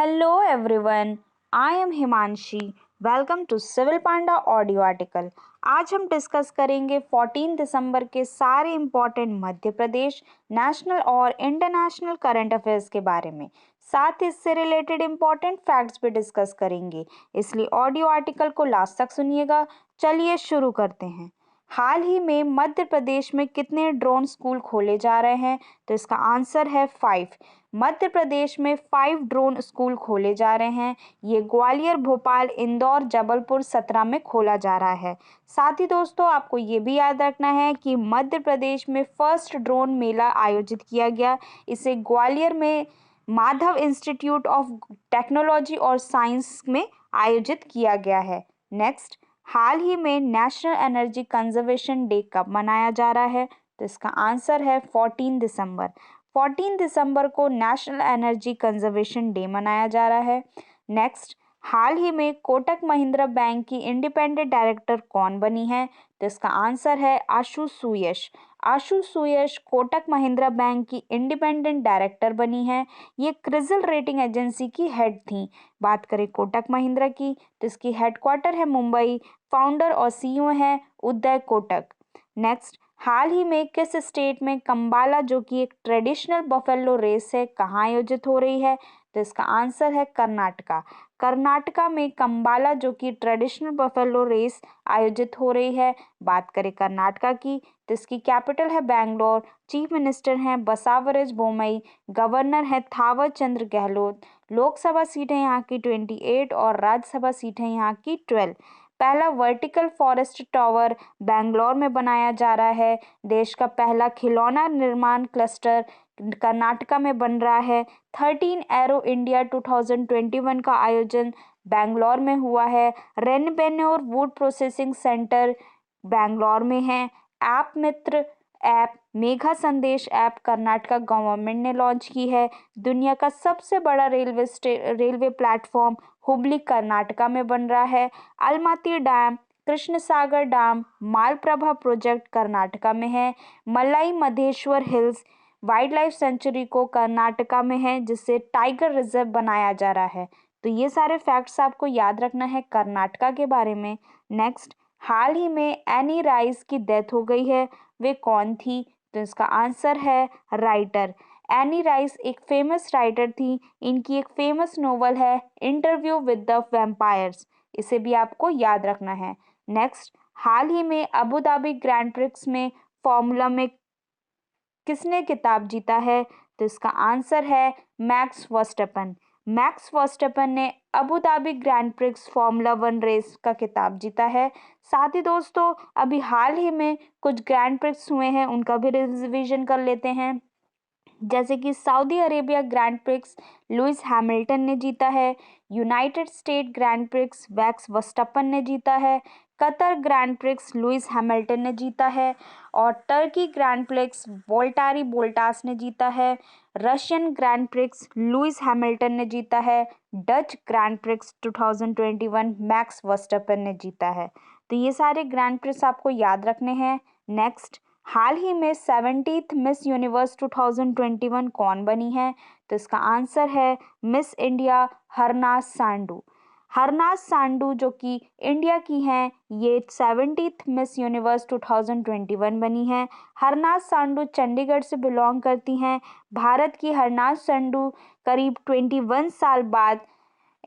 Hello everyone, I am Himanshi. Welcome to Civil Panda audio article. आज हम discuss करेंगे 14 दिसंबर के सारे इम्पोर्टेंट मध्य प्रदेश नेशनल और इंटरनेशनल करंट अफेयर्स के बारे में। साथ ही इससे रिलेटेड इम्पोर्टेंट फैक्ट्स भी डिस्कस करेंगे, इसलिए ऑडियो आर्टिकल को लास्ट तक सुनिएगा। चलिए शुरू करते हैं। हाल ही में मध्य प्रदेश में कितने ड्रोन स्कूल खोले जा रहे हैं? तो इसका आंसर है 5। मध्य प्रदेश में 5 ड्रोन स्कूल खोले जा रहे हैं। ये ग्वालियर, भोपाल, इंदौर, जबलपुर, सतना में खोला जा रहा है। साथ ही दोस्तों आपको ये भी याद रखना है कि मध्य प्रदेश में फर्स्ट ड्रोन मेला आयोजित किया गया। इसे ग्वालियर में माधव इंस्टीट्यूट ऑफ टेक्नोलॉजी और साइंस में आयोजित किया गया है। नेक्स्ट, हाल ही में नेशनल एनर्जी कंजर्वेशन डे कब मनाया जा रहा है? तो इसका आंसर है 14 दिसंबर। 14 दिसंबर को नेशनल एनर्जी कंजर्वेशन डे मनाया जा रहा है। नेक्स्ट, हाल ही में कोटक महिंद्रा बैंक की इंडिपेंडेंट डायरेक्टर कौन बनी है? तो इसका आंसर है आशु सुयश। आशु सुयश कोटक महिंद्रा बैंक की इंडिपेंडेंट डायरेक्टर बनी है। ये क्रिजल रेटिंग एजेंसी की हेड थी। बात करें कोटक महिंद्रा की तो इसकी हेडक्वार्टर है मुंबई। फाउंडर और सीईओ है उदय कोटक। नेक्स्ट, हाल ही में किस स्टेट में कंबाला, जो कि एक ट्रेडिशनल बफेलो रेस है, कहाँ आयोजित हो रही है? तो इसका आंसर है कर्नाटका। कर्नाटका में कंबाला, जो कि ट्रेडिशनल बफेलो रेस आयोजित हो रही है। बात करें कर्नाटका की तो इसकी कैपिटल है बेंगलोर। चीफ मिनिस्टर हैं बसावराज बोमई। गवर्नर है थावर चंद्र गहलोत। लोकसभा सीटें यहाँ की 28 और राज्यसभा सीटें यहाँ की 12। पहला वर्टिकल फॉरेस्ट टावर बेंगलोर में बनाया जा रहा है। देश का पहला खिलौना निर्माण क्लस्टर कर्नाटका में बन रहा है। 13 एरो इंडिया 2021 का आयोजन बेंगलोर में हुआ है। रेनबेन्योर वुड प्रोसेसिंग सेंटर बेंगलोर में है। ऐप मित्र ऐप मेघा संदेश ऐप कर्नाटका गवर्नमेंट ने लॉन्च की है। दुनिया का सबसे बड़ा रेलवे प्लेटफॉर्म हुबली कर्नाटका में बन रहा है। अलमाती डैम, कृष्ण सागर डैम, मालप्रभा प्रोजेक्ट कर्नाटका में है। मलाई Madheshwar hills wild life sanctuary को कर्नाटका में है, जिससे टाइगर रिजर्व बनाया जा रहा है। तो ये सारे फैक्ट्स आपको याद रखना है कर्नाटका के बारे में। नेक्स्ट, हाल ही में एनी राइस की डेथ हो गई है। वे कौन थी? तो इसका आंसर है राइटर। एनी राइस एक फेमस राइटर थी। इनकी एक फेमस नोवेल है इंटरव्यू विद द वैम्पायर्स। इसे भी आपको याद रखना है। नेक्स्ट, हाल ही में अबू धाबी ग्रैंड प्रिक्स में फॉर्मूला में किसने खिताब जीता है? तो इसका आंसर है मैक्स वर्स्टैपन। मैक्स वर्स्टैपन ने Abu Dhabi Grand Prix formula 1 race का खिताब जीता है। साथ ही दोस्तों अभी हाल ही में कुछ ग्रैंड प्रिक्स हुए हैं, उनका भी रिविजन कर लेते हैं। जैसे कि Saudi Arabia grand prix Lewis Hamilton ने जीता है। United state grand prix max Verstappen ने जीता है। Qatar grand prix Lewis Hamilton ने जीता है। और टर्की ग्रैंड प्रिक्स वोल्टारी बोल्टास ने जीता है। Russian grand prix Lewis Hamilton ने जीता है। Dutch grand prix 2021 max Verstappen ने जीता है। तो ये सारे ग्रैंड प्रिक्स आपको याद रखने हैं। नेक्स्ट, हाल ही में 70th मिस यूनिवर्स 2021 कौन बनी है? तो इसका आंसर है मिस इंडिया हरनाज सांडू। हरनाज सांडू जो कि इंडिया की हैं, ये 70th मिस यूनिवर्स 2021 बनी है। हरनाज सांडू चंडीगढ़ से बिलोंग करती हैं। भारत की हरनाज सांडू करीब 21 साल बाद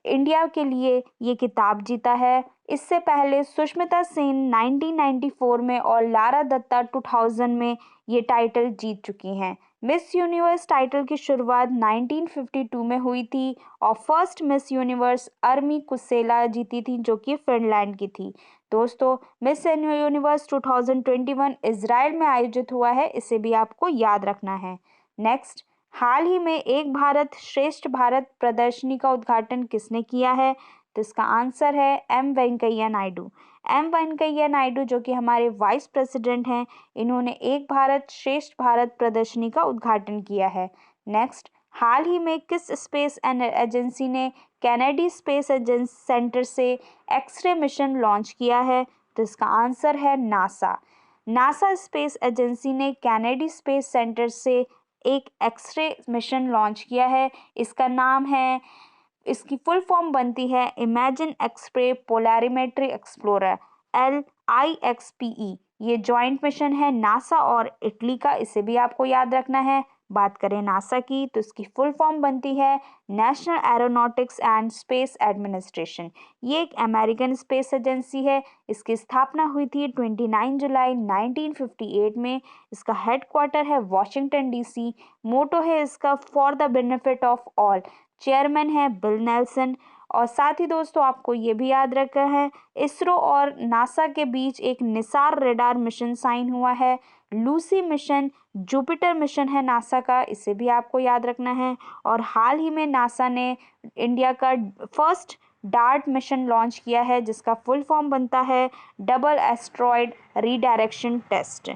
इंडिया के लिए ये किताब जीता है। इससे पहले सुष्मिता सेन 1994 में और लारा दत्ता 2000 में ये टाइटल जीत चुकी हैं। मिस यूनिवर्स टाइटल की शुरुआत 1952 में हुई थी और फर्स्ट मिस यूनिवर्स अर्मी कुसेला जीती थी, जो कि फिनलैंड की थी। दोस्तों मिस यूनिवर्स 2021 इजराइल में आयोजित हुआ है, इसे भी आपको याद रखना है। नेक्स्ट, हाल ही में एक भारत श्रेष्ठ भारत प्रदर्शनी का उद्घाटन किसने किया है? तो इसका आंसर है एम वेंकैया नायडू। एम वेंकैया नायडू जो कि हमारे वाइस प्रेसिडेंट हैं, इन्होंने एक भारत श्रेष्ठ भारत प्रदर्शनी का उद्घाटन किया है। नेक्स्ट, हाल ही में किस स्पेस एजेंसी ने कैनेडी स्पेस सेंटर से एक्सरे मिशन लॉन्च किया है? तो इसका आंसर है नासा। नासा स्पेस एजेंसी ने कैनेडी स्पेस सेंटर से एक एक्सरे मिशन लॉन्च किया है। इसका नाम है इसकी फुल फॉर्म बनती है इमेजिन एक्सरे पोलैरिमेट्री एक्सप्लोरर LIXPE। ये जॉइंट मिशन है नासा और इटली का, इसे भी आपको याद रखना है। बात करें नासा की तो इसकी फुल फॉर्म बनती है national aeronautics and space administration. ये एक अमेरिकन स्पेस एजेंसी है। इसकी स्थापना हुई थी 29 जुलाई 1958 में। इसका हेडक्वार्टर है वॉशिंगटन DC। मोटो है इसका for the benefit of all. Chairman है बिल नेल्सन। और साथ ही दोस्तों आपको ये भी याद रखना है इसरो और नासा के बीच एक निसार रेडार मिशन साइन हुआ है। लूसी मिशन जुपिटर मिशन है नासा का, इसे भी आपको याद रखना है। और हाल ही में नासा ने इंडिया का फर्स्ट डार्ट मिशन लॉन्च किया है जिसका फुल फॉर्म बनता है double asteroid redirection test.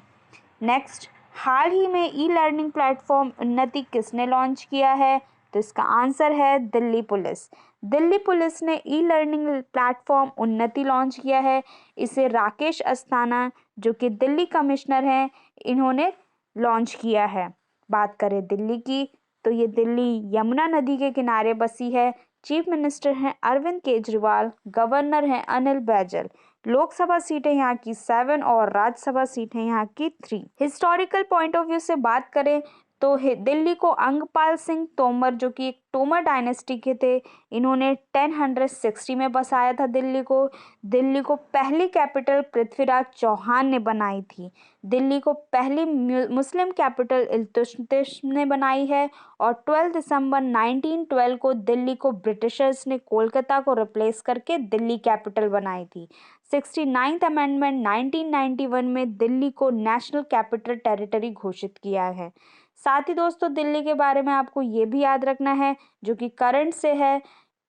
Next, हाल ही में ई लर्निंग प्लेटफॉर्म उन्नति किसने लॉन्च किया है? तो इसका आंसर है दिल्ली पुलिस। दिल्ली पुलिस ने ई लर्निंग प्लेटफॉर्म उन्नति लॉन्च किया है। इसे राकेश अस्थाना जो कि दिल्ली कमिश्नर हैं, इन्होंने लॉन्च किया है। बात करें दिल्ली की तो ये दिल्ली यमुना नदी के किनारे बसी है। चीफ मिनिस्टर हैं अरविंद केजरीवाल, गवर्नर हैं अनिल बैजल। लोकसभा सीटें यहाँ की 7 और राज्यसभा सीटें यहाँ की 3। हिस्टोरिकल पॉइंट ऑफ व्यू से बात करें तो दिल्ली को अंगपाल सिंह तोमर जो कि एक तोमर डायनेस्टी के थे, इन्होंने 1060 में बसाया था दिल्ली को। दिल्ली को पहली कैपिटल पृथ्वीराज चौहान ने बनाई थी। दिल्ली को पहली मुस्लिम कैपिटल इल्तुतमिश ने बनाई है। और 12 दिसंबर 1912 को दिल्ली को ब्रिटिशर्स ने कोलकाता को रिप्लेस करके दिल्ली कैपिटल बनाई थी। 69th अमेंडमेंट 1991 में दिल्ली को नेशनल कैपिटल टेरिटरी घोषित किया है। साथ ही दोस्तों दिल्ली के बारे में आपको ये भी याद रखना है जो कि करंट से है,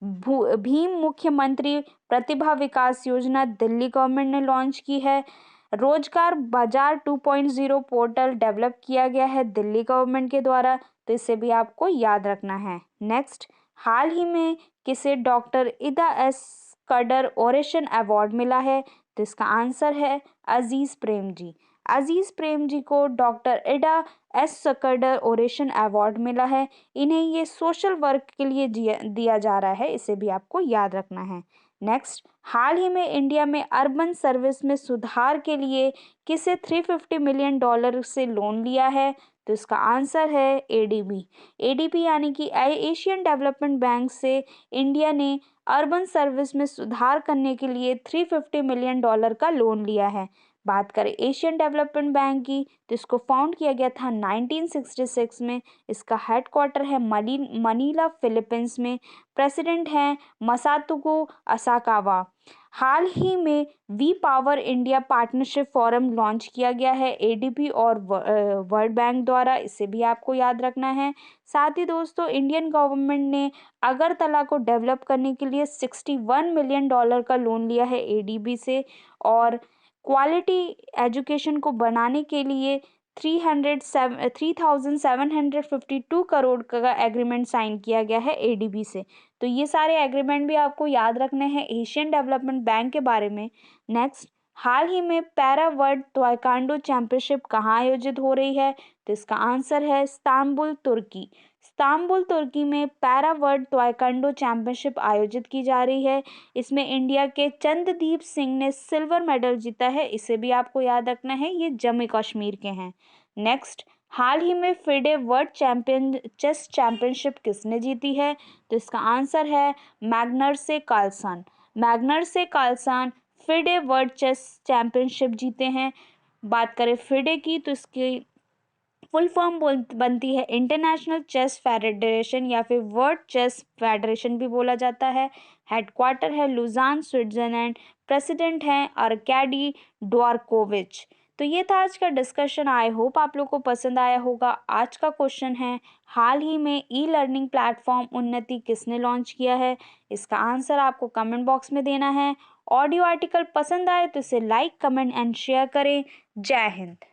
भीम मुख्यमंत्री प्रतिभा विकास योजना दिल्ली गवर्नमेंट ने लॉन्च की है। रोजगार बाजार 2.0 पोर्टल डेवलप किया गया है दिल्ली गवर्नमेंट के द्वारा, तो इसे भी आपको याद रखना है। नेक्स्ट, हाल ही में किसे डॉक्टर इदा एस कदर ओरेशन अवार्ड मिला है? तो इसका आंसर है अजीज प्रेम जी। अजीज प्रेम जी को doctor Ida S Scudder oration award मिला है। इन्हें ये सोशल वर्क के लिए दिया जा रहा है, इसे भी आपको याद रखना है। नेक्स्ट, हाल ही में इंडिया में अर्बन सर्विस में सुधार के लिए किसे $350 मिलियन से लोन लिया है? तो इसका आंसर है एडीबी। एडीबी यानी कि एशियन डेवलपमेंट बैंक से इंडिया ने अर्बन सर्विस में सुधार करने के लिए $350 मिलियन का लोन लिया है। बात करें एशियन डेवलपमेंट बैंक की तो इसको फाउंड किया गया था 1966 में। इसका हेडक्वार्टर है मनीला फिलीपींस में। प्रेसिडेंट हैं मसातुको असाकावा। हाल ही में we power India partnership forum launch किया गया है एडीबी और वर्ल्ड बैंक द्वारा, इसे भी आपको याद रखना है। साथ ही दोस्तों इंडियन गवर्नमेंट ने अगरतला को डेवलप करने के लिए $61 मिलियन का लोन लिया है एडीबी से। और क्वालिटी एजुकेशन को बनाने के लिए 3752 करोड़ का एग्रीमेंट साइन किया गया है एडीबी से। तो ये सारे एग्रीमेंट भी आपको याद रखने हैं एशियन डेवलपमेंट बैंक के बारे में। नेक्स्ट, हाल ही में पैरा वर्ल्ड ताइक्वांडो चैंपियनशिप कहाँ आयोजित हो रही है? तो इसका आंसर है इस्तांबुल तुर्की। इस्तांबुल तुर्की में पैरा वर्ल्ड ताइक्वांडो चैंपियनशिप आयोजित की जा रही है। इसमें इंडिया के चंद्रदीप सिंह ने सिल्वर मेडल जीता है, इसे भी आपको याद रखना है, ये जम्मू कश्मीर के हैं। नेक्स्ट, हाल ही में फिडे वर्ल्ड चेस चैंपियनशिप किसने जीती है? तो इसका आंसर है Magnus Carlsen. Magnus Carlsen FIDE world chess championship जीते हैं। बात करें फिडे की तो इसकी फुल फॉर्म बनती है इंटरनेशनल चेस फेडरेशन या फिर वर्ल्ड चेस फेडरेशन भी बोला जाता है। हेडक्वार्टर है लुजान स्विट्जरलैंड। प्रेसिडेंट हैं आर्कैडी ड्वारकोविच। तो ये था आज का डिस्कशन। आई होप आप लोग को पसंद आया होगा। आज का क्वेश्चन है हाल ही में ई लर्निंग प्लेटफॉर्म उन्नति किसने लॉन्च किया है? इसका आंसर आपको कमेंट बॉक्स में देना है। ऑडियो आर्टिकल पसंद आए तो इसे लाइक कमेंट एंड शेयर करें। जय हिंद।